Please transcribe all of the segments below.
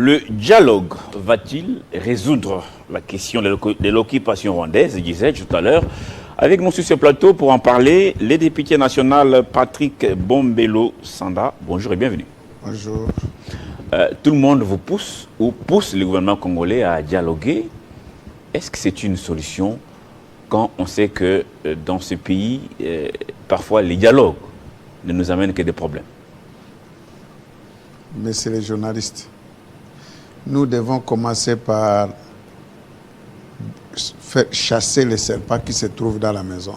Le dialogue va-t-il résoudre la question de l'occupation rwandaise, disais-je tout à l'heure? Avec nous sur ce plateau pour en parler, le député national Patrick Bombelo Sanda. Bonjour et bienvenue. Bonjour. Tout le monde vous pousse ou pousse le gouvernement congolais à dialoguer. Est-ce que c'est une solution quand on sait que dans ce pays, parfois les dialogues ne nous amènent que des problèmes? Messieurs les journalistes, nous devons commencer par faire chasser les serpents qui se trouvent dans la maison.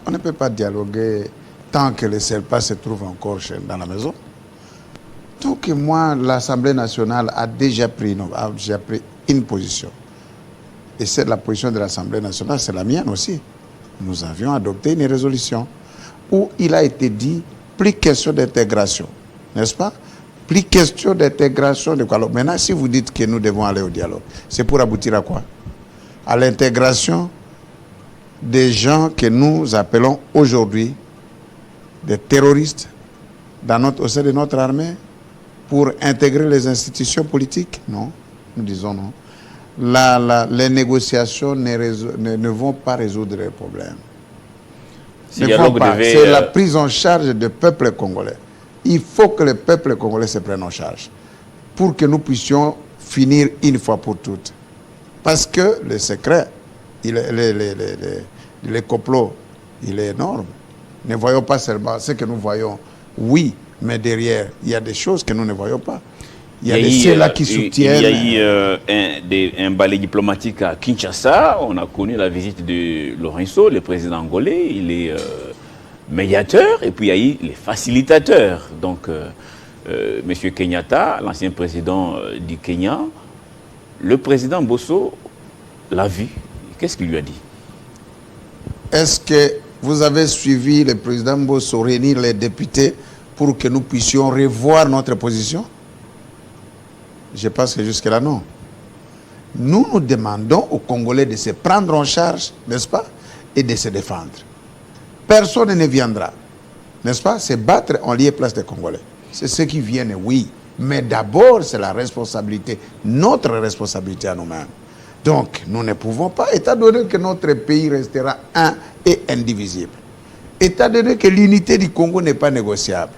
On ne peut pas dialoguer tant que les serpents se trouvent encore dans la maison. Donc moi, l'Assemblée nationale a déjà pris une position. Et c'est la position de l'Assemblée nationale, c'est la mienne aussi. Nous avions adopté une résolution où il a été dit plus question d'intégration, n'est-ce pas? Plus question d'intégration de quoi? Alors maintenant, si vous dites que nous devons aller au dialogue, c'est pour aboutir à quoi? À l'intégration des gens que nous appelons aujourd'hui des terroristes au sein de notre armée pour intégrer les institutions politiques? Non, nous disons non. Les négociations ne vont pas résoudre les problèmes. C'est la prise en charge du peuple congolais. Il faut que le peuple congolais se prenne en charge pour que nous puissions finir une fois pour toutes. Parce que le secret, le complot, il est énorme. Ne voyons pas seulement ce que nous voyons, oui, mais derrière, il y a des choses que nous ne voyons pas. Il y a ceux-là qui soutiennent. Il y a eu un balai diplomatique à Kinshasa. On a connu la visite de Lorenzo, le président angolais. Il est médiateur. Et puis il y a eu les facilitateurs. Donc, M. Kenyatta, l'ancien président du Kenya, le président Bosso l'a vu. Qu'est-ce qu'il lui a dit? Est-ce que vous avez suivi le président Bosso réunir les députés pour que nous puissions revoir notre position? Je pense que jusque-là, non. Nous demandons aux Congolais de se prendre en charge, n'est-ce pas, et de se défendre. Personne ne viendra, n'est-ce pas, se battre en lieu et place des Congolais. C'est ceux qui viennent, oui. Mais d'abord, c'est la responsabilité, notre responsabilité à nous-mêmes. Donc, nous ne pouvons pas, étant donné que notre pays restera un et indivisible, étant donné que l'unité du Congo n'est pas négociable,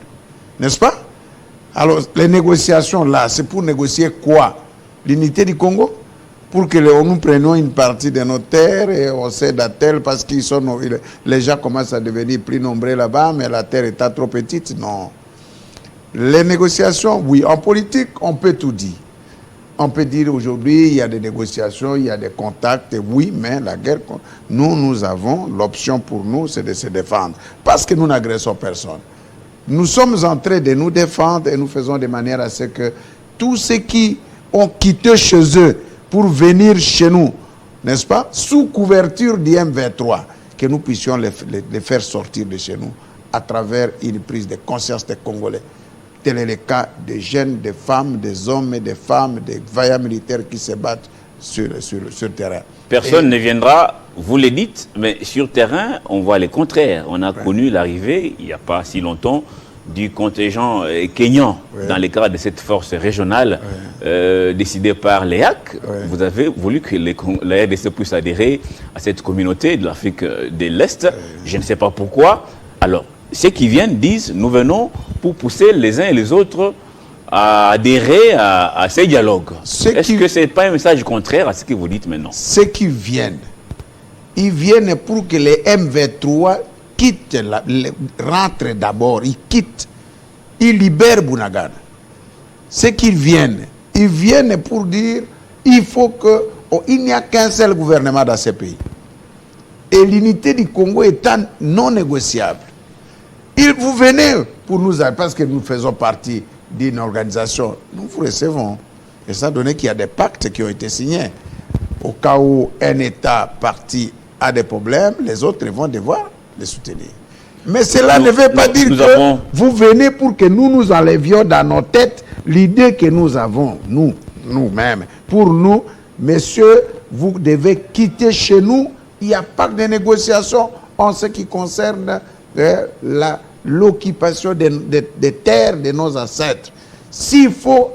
n'est-ce pas? Alors, les négociations là, c'est pour négocier quoi? L'unité du Congo? Pour que nous prenions une partie de nos terres et on cède à tel parce que les gens commencent à devenir plus nombreux là-bas, mais la terre est trop petite? Non. Les négociations, oui. En politique, on peut tout dire. On peut dire aujourd'hui, il y a des négociations, il y a des contacts, oui, mais la guerre, nous avons, l'option pour nous, c'est de se défendre. Parce que nous n'agressons personne. Nous sommes en train de nous défendre et nous faisons de manière à ce que tous ceux qui ont quitté chez eux pour venir chez nous, n'est-ce pas, sous couverture du M23, que nous puissions les faire sortir de chez nous à travers une prise de conscience des Congolais. Tel est le cas des jeunes, des femmes, des hommes et des femmes, des vaillants militaires qui se battent sur le terrain. Personne ne viendra, vous le dites, mais sur terrain, on voit le contraire. On a connu l'arrivée, il n'y a pas si longtemps, du contingent kényan dans le cadre de cette force régionale décidée par l'EAC. Vous avez voulu que la RDC puisse adhérer à cette communauté de l'Afrique de l'Est. Je ne sais pas pourquoi. Alors, ceux qui viennent disent, nous venons pour pousser les uns et les autres à adhérer à ces dialogues. Est-ce que ce n'est pas un message contraire à ce que vous dites maintenant? Ceux qui viennent, ils viennent pour que les M23 quittent, rentrent d'abord, ils quittent, ils libèrent Bunagana. Ceux qui viennent, ils viennent pour dire il faut que il n'y a qu'un seul gouvernement dans ce pays. Et l'unité du Congo étant non négociable. Vous venez pour nous, parce que nous faisons partie d'une organisation, nous vous recevons. Et ça donné qu'il y a des pactes qui ont été signés. Au cas où un État parti a des problèmes, les autres vont devoir les soutenir. Mais cela ne veut pas dire que vous venez pour que nous enlevions dans nos têtes l'idée que nous avons, nous-mêmes. Pour nous, messieurs, vous devez quitter chez nous. Il n'y a pas de négociation en ce qui concerne l'occupation des terres de nos ancêtres. S'il faut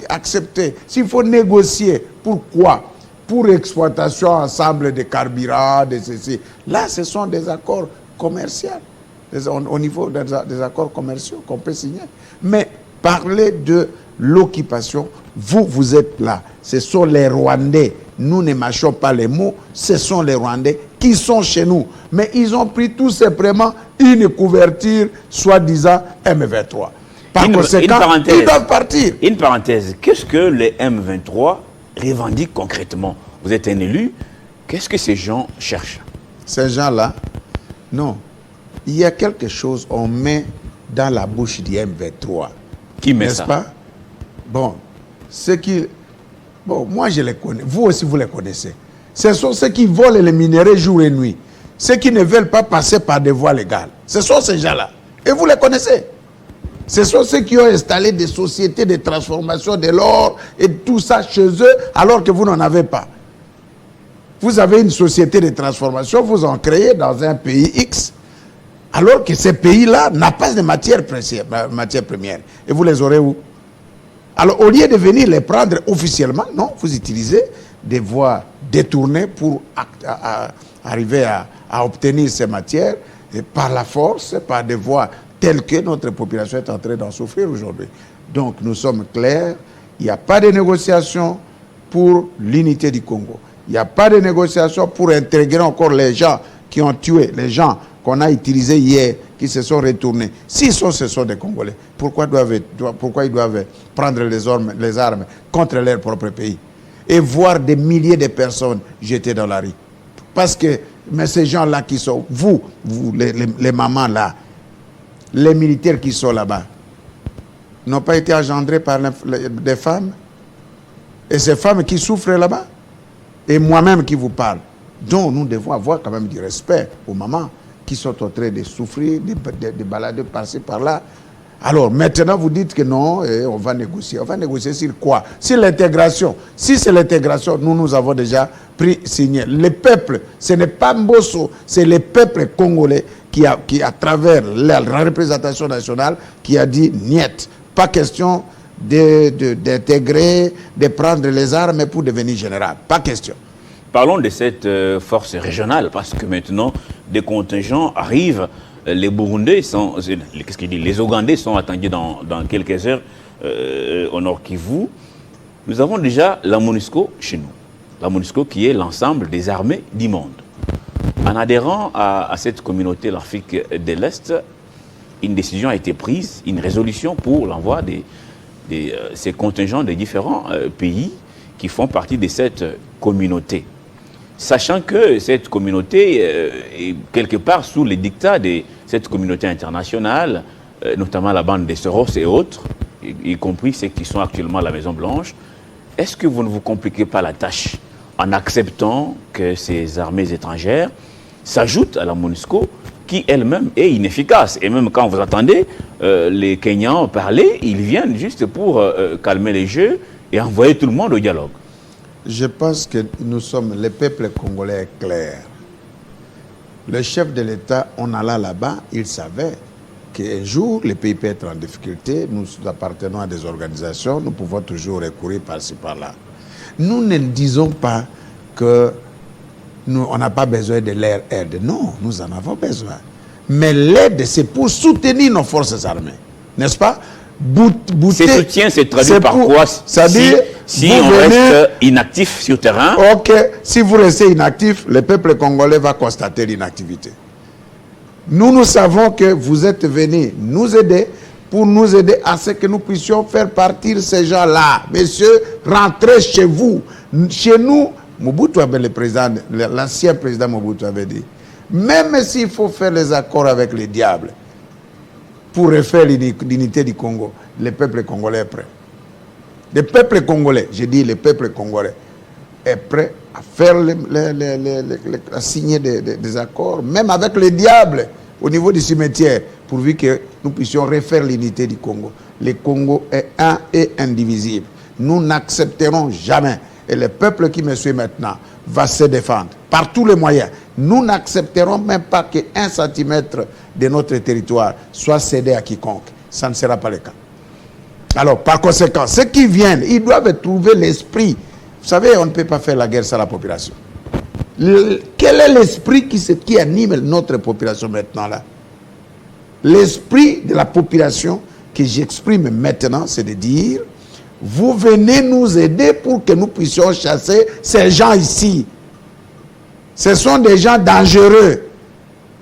accepter, s'il faut négocier, pourquoi? Pour exploitation ensemble de carburants, de ceci. Là, ce sont des accords commerciaux, au niveau des accords commerciaux qu'on peut signer. Mais parler de l'occupation, vous êtes là. Ce sont les Rwandais. Nous ne mâchons pas les mots. Ce sont les Rwandais qui sont chez nous. Mais ils ont pris tout simplement une couverture, soi-disant M23. Par conséquent, ils doivent partir. Une parenthèse. Qu'est-ce que les M23 revendiquent concrètement? Vous êtes un élu. Qu'est-ce que ces gens cherchent? Ces gens-là, non. Il y a quelque chose qu'on met dans la bouche du M23. Qui met ça? N'est-ce pas? Bon, ceux qui... Bon, moi je les connais. Vous aussi, vous les connaissez. Ce sont ceux qui volent les minéraux jour et nuit. Ceux qui ne veulent pas passer par des voies légales. Ce sont ces gens-là. Et vous les connaissez. Ce sont ceux qui ont installé des sociétés de transformation de l'or et tout ça chez eux, alors que vous n'en avez pas. Vous avez une société de transformation, vous en créez dans un pays X, alors que ce pays-là n'a pas de matière première. Et vous les aurez où? Alors, au lieu de venir les prendre officiellement, non, vous utilisez des voies détournées pour arriver à obtenir ces matières, et par la force, par des voies telles que notre population est en train d'en souffrir aujourd'hui. Donc, nous sommes clairs, il n'y a pas de négociation pour l'unité du Congo. Il n'y a pas de négociation pour intégrer encore les gens qui ont tué, les gens qu'on a utilisés hier, qui se sont retournés. Si ce sont des Congolais, pourquoi ils doivent prendre les armes contre leur propre pays et voir des milliers de personnes jetées dans la rue? Parce que mais ces gens-là qui sont, vous les mamans là, les militaires qui sont là-bas, n'ont pas été engendrés par des femmes? Et ces femmes qui souffrent là-bas? Et moi-même qui vous parle. Donc nous devons avoir quand même du respect aux mamans qui sont en train de souffrir, de balader par-ci, par-là. Alors maintenant vous dites que non, on va négocier. On va négocier sur quoi? Sur l'intégration. Si c'est l'intégration, nous avons déjà signé. Le peuple, ce n'est pas Mbosso, c'est le peuple congolais qui à travers la représentation nationale, qui a dit niet. Pas question d'intégrer, de prendre les armes pour devenir général. Pas question. Parlons de cette force régionale, parce que maintenant, des contingents arrivent. Les Burundais sont... Qu'est-ce qu'il dit? Les Ougandais sont attendus dans quelques heures au Nord Kivu. Nous avons déjà la MONUSCO chez nous. La MONUSCO qui est l'ensemble des armées du monde. En adhérant à cette communauté, l'Afrique de l'Est, une décision a été prise, une résolution pour l'envoi de ces contingents des différents pays qui font partie de cette communauté. Sachant que cette communauté est quelque part sous les dictats de cette communauté internationale, notamment la bande des Soros et autres, y compris ceux qui sont actuellement à la Maison-Blanche, est-ce que vous ne vous compliquez pas la tâche en acceptant que ces armées étrangères s'ajoutent à la MONUSCO qui elle-même est inefficace? Et même quand vous entendez les Kenyans parler, ils viennent juste pour calmer les jeux et envoyer tout le monde au dialogue. Je pense que nous sommes, le peuple congolais est clair. Le chef de l'État, on alla là-bas, il savait qu'un jour, le pays peut être en difficulté, nous appartenons à des organisations, nous pouvons toujours recourir par-ci, par-là. Nous ne disons pas que on n'a pas besoin de leur aide. Non, nous en avons besoin. Mais l'aide, c'est pour soutenir nos forces armées. N'est-ce pas? Ces soutiens se traduisent par quoi? C'est-à-dire, si on reste inactif sur terrain. Ok, si vous restez inactif, le peuple congolais va constater l'inactivité. Nous savons que vous êtes venus nous aider pour nous aider à ce que nous puissions faire partir ces gens-là. Messieurs, rentrez chez vous. Chez nous, Mobutu avait le président, l'ancien président Mobutu avait dit, même s'il faut faire les accords avec les diables, pour refaire l'unité du Congo, le peuple congolais est prêt. Le peuple congolais, je dis le peuple congolais, est prêt à faire à signer des accords, même avec les diables, au niveau du cimetière, pourvu que nous puissions refaire l'unité du Congo. Le Congo est un et indivisible. Nous n'accepterons jamais, et le peuple qui me suit maintenant va se défendre par tous les moyens. Nous n'accepterons même pas qu'un centimètre de notre territoire soit cédé à quiconque. Ça ne sera pas le cas. Alors, par conséquent, ceux qui viennent, ils doivent trouver l'esprit. Vous savez, on ne peut pas faire la guerre sans la population. Quel est l'esprit qui anime notre population maintenant là? L'esprit de la population que j'exprime maintenant, c'est de dire, vous venez nous aider pour que nous puissions chasser ces gens ici. Ce sont des gens dangereux.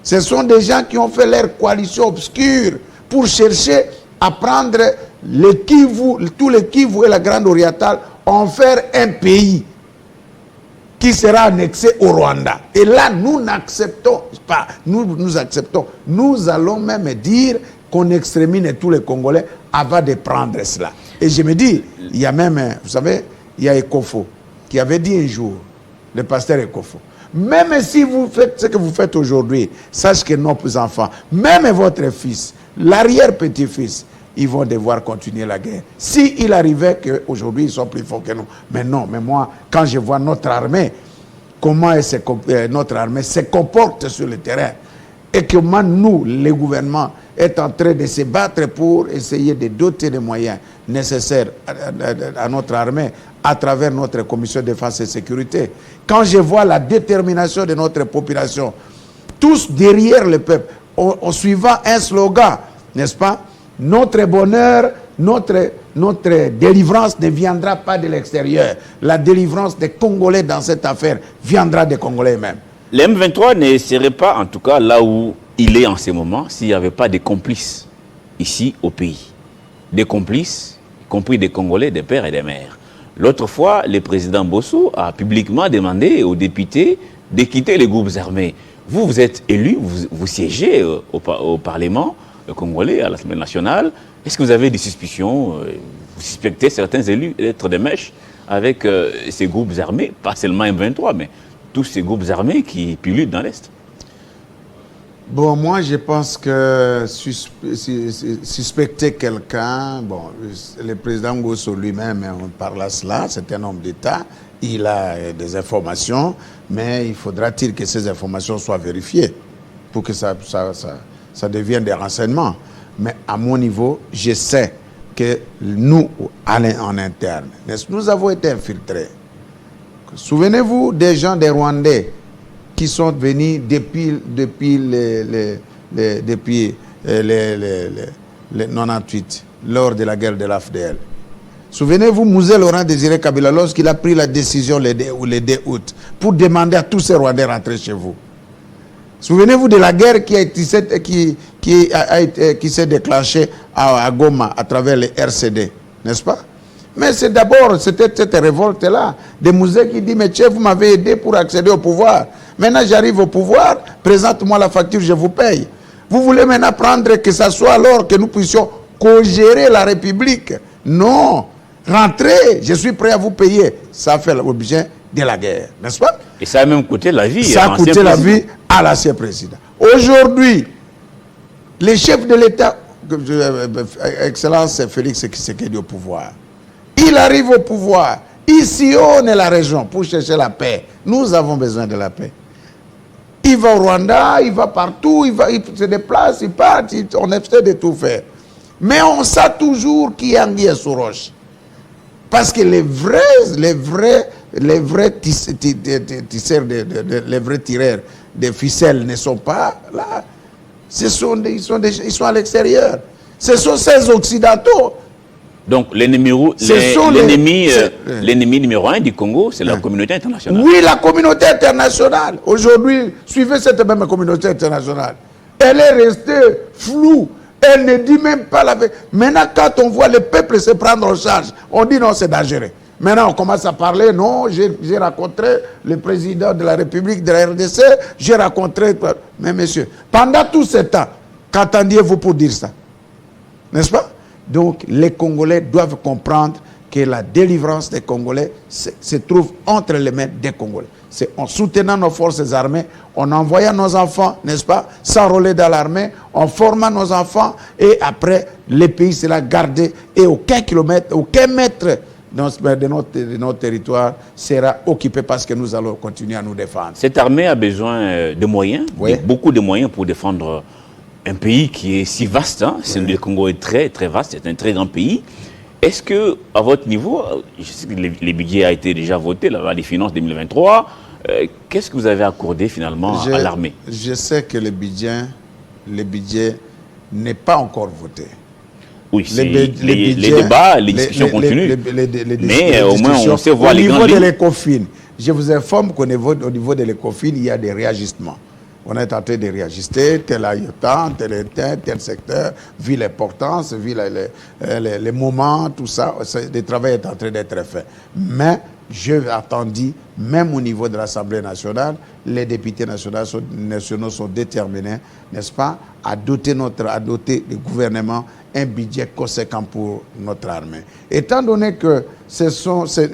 Ce sont des gens qui ont fait leur coalition obscure pour chercher à prendre le Kivu, tout le Kivu et la Grande Orientale, en faire un pays qui sera annexé au Rwanda. Et là, nous n'acceptons pas. Nous acceptons. Nous allons même dire qu'on extermine tous les Congolais avant de prendre cela. Et je me dis, il y a même, vous savez, il y a Ekofo qui avait dit un jour, le pasteur Ekofo, même si vous faites ce que vous faites aujourd'hui, sachez que nos enfants, même votre fils, l'arrière-petit-fils, ils vont devoir continuer la guerre. S'il arrivait qu'aujourd'hui, ils sont plus forts que nous. Mais non, mais moi, quand je vois notre armée, comment notre armée se comporte sur le terrain, et comment nous, les gouvernements, est en train de se battre pour essayer de doter des moyens nécessaires à notre armée à travers notre commission de défense et sécurité. Quand je vois la détermination de notre population, tous derrière le peuple, en suivant un slogan, n'est-ce pas? Notre bonheur, notre délivrance ne viendra pas de l'extérieur. La délivrance des Congolais dans cette affaire viendra des Congolais eux-mêmes. Le M23 ne serait pas, en tout cas, là où il est en ce moment, s'il n'y avait pas des complices ici au pays. Des complices, y compris des Congolais, des pères et des mères. L'autre fois, le président Bosso a publiquement demandé aux députés de quitter les groupes armés. Vous, vous êtes élu, vous siégez au Parlement congolais, à l'Assemblée nationale. Est-ce que vous avez des suspicions? Vous suspectez certains élus d'être des mèches avec ces groupes armés, pas seulement M23, mais tous ces groupes armés qui pullulent dans l'Est? Bon, moi, je pense que suspecter quelqu'un, bon, le président Ngosso lui-même, on parle à cela, c'est un homme d'État, il a des informations, mais il faudra-t-il que ces informations soient vérifiées pour que ça devienne des renseignements. Mais à mon niveau, je sais que nous, en interne, nous avons été infiltrés. Souvenez-vous des gens des Rwandais qui sont venus depuis les 98, lors de la guerre de l'AFDL. Souvenez-vous, Mouzé Laurent Désiré Kabila, lorsqu'il a pris la décision le 2 août pour demander à tous ces Rwandais de rentrer chez vous. Souvenez-vous de la guerre qui s'est déclenchée à Goma à travers les RCD, n'est-ce pas? Mais c'est d'abord, c'était cette révolte-là, de Mouzé qui dit, mais chef, vous m'avez aidé pour accéder au pouvoir. Maintenant, j'arrive au pouvoir, présente-moi la facture, je vous paye. Vous voulez maintenant prendre que ça soit alors que nous puissions co-gérer la République? Non. Rentrez, je suis prêt à vous payer. Ça fait l'objet de la guerre, n'est-ce pas? Et ça a même coûté la vie. Ça a coûté la vie à l'ancien président. Aujourd'hui, les chefs de l'État, Excellence Félix Tshisekedi au pouvoir, il arrive au pouvoir, il sillonne la région pour chercher la paix. Nous avons besoin de la paix. Il va au Rwanda, il va partout, il se déplace, il part, on essaie de tout faire. Mais on sait toujours qui est Anguille sous roche. Parce que les vrais tisseurs, les vrais tireurs de ficelles ne sont pas là. Ils sont à l'extérieur. Ce sont ces Occidentaux. Donc l'ennemi numéro 1 du Congo, c'est la communauté internationale. Oui, la communauté internationale. Aujourd'hui, suivez cette même communauté internationale. Elle est restée floue. Elle ne dit même pas la vérité. Maintenant, quand on voit le peuple se prendre en charge, on dit non, c'est dangereux. Maintenant, on commence à parler, non, j'ai rencontré le président de la République de la RDC, j'ai rencontré... Mais monsieur, pendant tout ce temps, qu'attendiez-vous pour dire ça? N'est-ce pas? Donc, les Congolais doivent comprendre que la délivrance des Congolais se trouve entre les mains des Congolais. C'est en soutenant nos forces armées, en envoyant nos enfants, n'est-ce pas, s'enrôler dans l'armée, en formant nos enfants, et après, le pays sera gardé, et aucun kilomètre, aucun mètre de notre territoire sera occupé parce que nous allons continuer à nous défendre. Cette armée a besoin de moyens, oui, beaucoup de moyens pour défendre un pays qui est si vaste. Hein. Oui. Le Congo est très, très vaste, c'est un très grand pays. Est-ce que, à votre niveau, je sais que les budgets a été déjà voté, la loi des finances 2023, qu'est-ce que vous avez accordé finalement à l'armée? Je sais que le budget n'est pas encore voté. Oui, les débats, les discussions continuent. Mais au moins, on sait voir les grandes lignes. Au niveau de l'ECOFIN, je vous informe qu'au niveau de l'ECOFIN, il y a des réajustements. On est en train de réajuster tel aïotant, tel secteur, vu l'importance, vu les moments, tout ça. Le travail est en train d'être fait. Mais j'ai attendu, même au niveau de l'Assemblée nationale, les députés nationaux sont déterminés, n'est-ce pas, à doter le gouvernement un budget conséquent pour notre armée. Étant donné que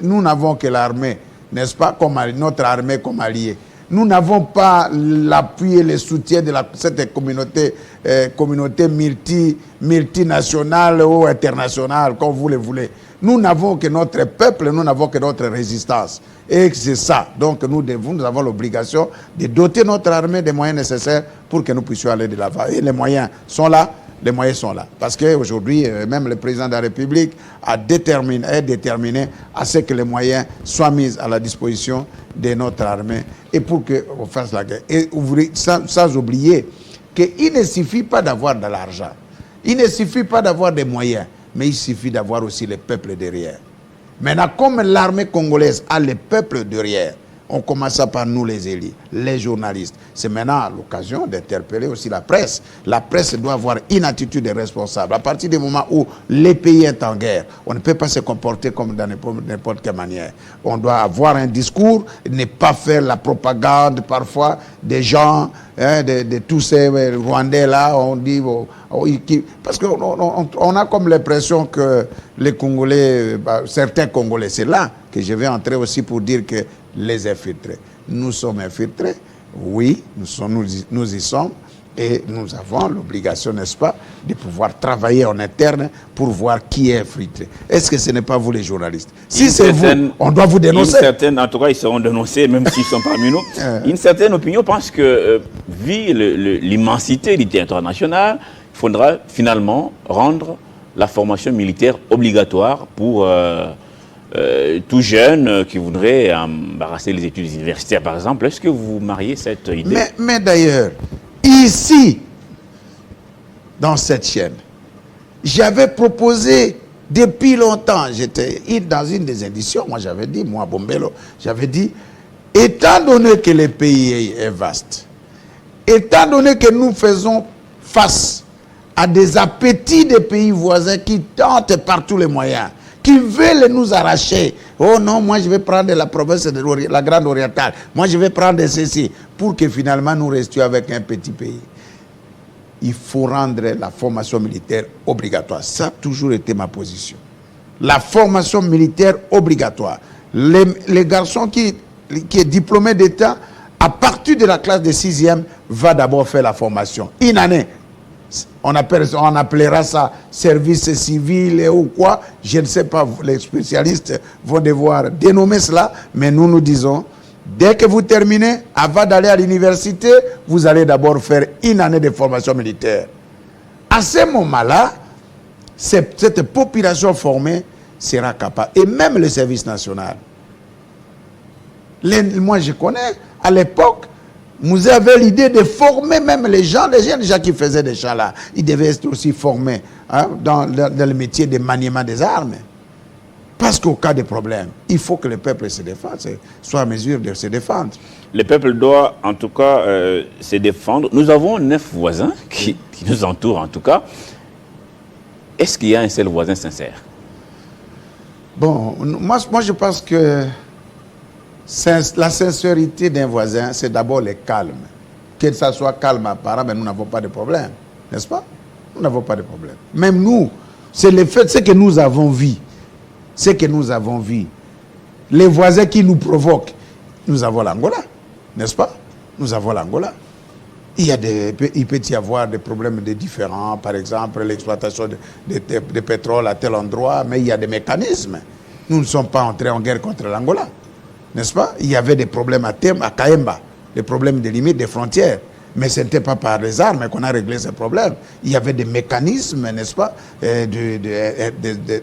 nous n'avons que l'armée, n'est-ce pas, notre armée comme allié, nous n'avons pas l'appui et le soutien de cette communauté multinationale ou internationale, comme vous le voulez. Nous n'avons que notre peuple, nous n'avons que notre résistance. Et c'est ça. Donc nous avons l'obligation de doter notre armée des moyens nécessaires pour que nous puissions aller de l'avant. Et les moyens sont là. Les moyens sont là. Parce qu'aujourd'hui, même le président de la République est déterminé à ce que les moyens soient mis à la disposition de notre armée et pour qu'on fasse la guerre. Et sans oublier qu'il ne suffit pas d'avoir de l'argent. Il ne suffit pas d'avoir des moyens, mais il suffit d'avoir aussi le peuple derrière. Maintenant, comme l'armée congolaise a le peuple derrière, on commence par nous les élus, les journalistes. C'est maintenant l'occasion d'interpeller aussi la presse. La presse doit avoir une attitude responsable. À partir du moment où les pays sont en guerre, on ne peut pas se comporter comme dans n'importe quelle manière. On doit avoir un discours, ne pas faire la propagande parfois des gens, de tous ces Rwandais là, on dit... parce qu'on a comme l'impression que les Congolais, certains Congolais, c'est là que je vais entrer aussi pour dire que les infiltrés. Nous sommes infiltrés, oui, nous y sommes, et nous avons l'obligation, n'est-ce pas, de pouvoir travailler en interne pour voir qui est infiltré. Est-ce que ce n'est pas vous les journalistes? Si c'est vous, on doit vous dénoncer. En tout cas, ils seront dénoncés, même s'ils sont parmi nous. Une certaine opinion pense que, vu l'immensité du territoire national, il faudra finalement rendre la formation militaire obligatoire pour... tout jeune qui voudrait embarrasser les études universitaires, par exemple. Est-ce que vous mariez cette idée? Mais d'ailleurs, ici, dans cette chaîne, j'avais proposé depuis longtemps, j'étais dans une des éditions, moi j'avais dit, moi Bombello, j'avais dit, étant donné que le pays est vaste, étant donné que nous faisons face à des appétits des pays voisins qui tentent par tous les moyens, qui veulent nous arracher. Oh non, moi je vais prendre la province de la Grande Orientale. Moi je vais prendre ceci. Pour que finalement nous restions avec un petit pays. Il faut rendre la formation militaire obligatoire. Ça a toujours été ma position. La formation militaire obligatoire. Les garçons qui est diplômé d'État, à partir de la classe de 6e, va d'abord faire la formation. Une année. On appellera ça service civil ou quoi, je ne sais pas, les spécialistes vont devoir dénommer cela, mais nous disons, dès que vous terminez, avant d'aller à l'université, vous allez d'abord faire une année de formation militaire. À ce moment-là, cette population formée sera capable, et même le service national. Moi je connais, à l'époque, vous avez l'idée de former même les jeunes gens qui faisaient des champs là. Ils devaient être aussi formés dans le métier de maniement des armes. Parce qu'au cas de problème, il faut que le peuple se défende, soit à mesure de se défendre. Le peuple doit en tout cas se défendre. Nous avons 9 voisins qui nous entourent en tout cas. Est-ce qu'il y a un seul voisin sincère? Bon, moi je pense que la sincérité d'un voisin, c'est d'abord le calme. Que ça soit calme apparent, mais nous n'avons pas de problème. N'est-ce pas? Nous n'avons pas de problème. Même nous, c'est le fait, ce que nous avons vu. Ce que nous avons vu. Les voisins qui nous provoquent. Nous avons l'Angola. N'est-ce pas? Nous avons l'Angola. Il peut y avoir des problèmes différents. Par exemple, l'exploitation de pétrole à tel endroit. Mais il y a des mécanismes. Nous ne sommes pas entrés en guerre contre l'Angola. N'est-ce pas? Il y avait des problèmes à Kaemba, des problèmes de limites, des frontières. Mais ce n'était pas par les armes qu'on a réglé ce problème. Il y avait des mécanismes, n'est-ce pas,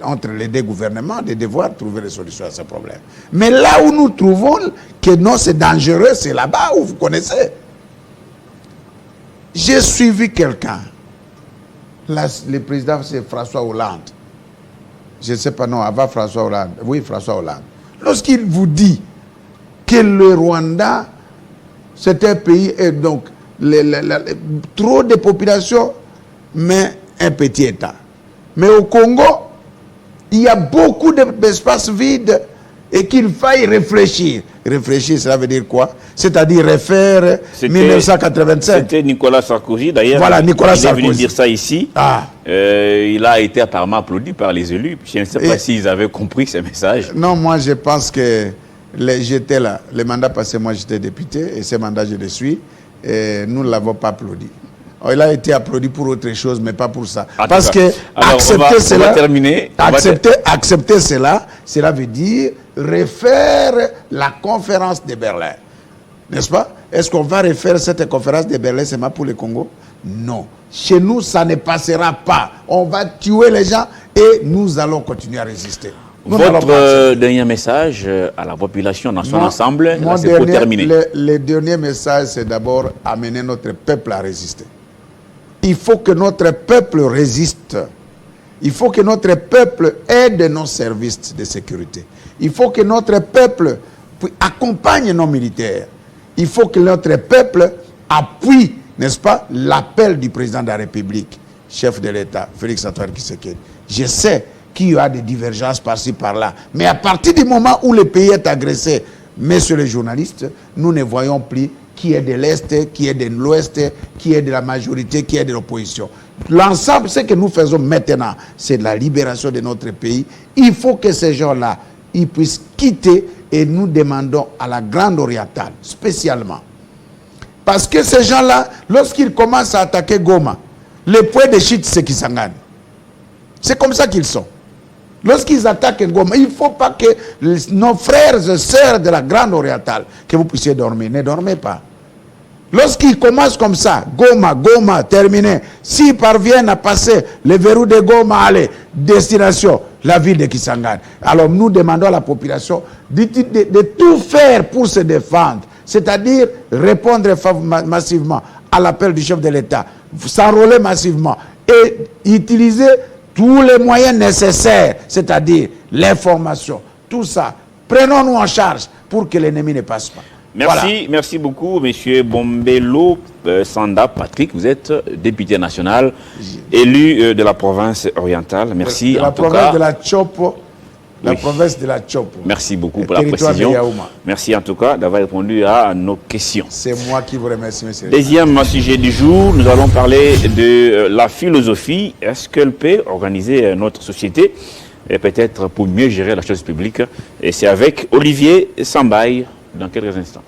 entre les deux gouvernements, de devoir trouver des solutions à ce problème. Mais là où nous trouvons que non, c'est dangereux, c'est là-bas où vous connaissez. J'ai suivi quelqu'un. Le président, c'est François Hollande. Je ne sais pas, non, avant François Hollande. Oui, François Hollande. Lorsqu'il vous dit que le Rwanda, c'est un pays, et donc, trop de population, mais un petit État. Mais au Congo, il y a beaucoup d'espaces vides et qu'il faille réfléchir. Réfléchir, cela veut dire quoi? C'est-à-dire refaire 1985. C'était Nicolas Sarkozy, d'ailleurs. Voilà, Nicolas Sarkozy. Il est venu dire ça ici. Ah. Il a été apparemment applaudi par les élus. Je ne sais pas s'ils avaient compris ces messages. Non, moi je pense que j'étais là. Le mandat passé, moi j'étais député et ce mandat je le suis. Et nous ne l'avons pas applaudi. Il a été applaudi pour autre chose, mais pas pour ça. Parce que accepter cela, cela veut dire refaire la conférence de Berlin. N'est-ce pas? Est-ce qu'on va refaire cette conférence de Berlin seulement pour le Congo? Non. Chez nous, ça ne passera pas. On va tuer les gens et nous allons continuer à résister. Votre dernier message à la population dans son ensemble, c'est pour terminer. Le dernier message, c'est d'abord amener notre peuple à résister. Il faut que notre peuple résiste. Il faut que notre peuple aide nos services de sécurité. Il faut que notre peuple accompagne nos militaires. Il faut que notre peuple appuie, n'est-ce pas, l'appel du président de la République, chef de l'État, Félix-Antoine Tshisekedi. Je sais qu'il y a des divergences par-ci, par-là. Mais à partir du moment où le pays est agressé, messieurs les journalistes, nous ne voyons plus qui est de l'Est, qui est de l'Ouest, qui est de la majorité, qui est de l'opposition. L'ensemble, ce que nous faisons maintenant, c'est la libération de notre pays. Il faut que ces gens-là, ils puissent quitter et nous demandons à la Grande Orientale, spécialement. Parce que ces gens-là, lorsqu'ils commencent à attaquer Goma, les points de chute, c'est Kisangani. C'est comme ça qu'ils sont. Lorsqu'ils attaquent Goma, il ne faut pas que nos frères et sœurs de la Grande Orientale, que vous puissiez dormir. Ne dormez pas. Lorsqu'ils commencent comme ça, Goma, terminé. S'ils parviennent à passer le verrou de Goma, allez, destination, la ville de Kisangani. Alors nous demandons à la population de tout faire pour se défendre. C'est-à-dire répondre massivement à l'appel du chef de l'État, s'enrôler massivement et utiliser tous les moyens nécessaires, c'est-à-dire l'information, tout ça. Prenons-nous en charge pour que l'ennemi ne passe pas. Merci, voilà. Merci beaucoup, monsieur Bombelo Sanda Patrick. Vous êtes député national, élu de la province orientale. Merci. De la province de la Chopo. La province de la Chopo. Merci beaucoup pour la précision. Merci en tout cas d'avoir répondu à nos questions. C'est moi qui vous remercie, monsieur. Deuxième sujet du jour, nous allons parler de la philosophie. Est-ce qu'elle peut organiser notre société et peut-être pour mieux gérer la chose publique? Et c'est avec Olivier Sambaye dans quelques instants.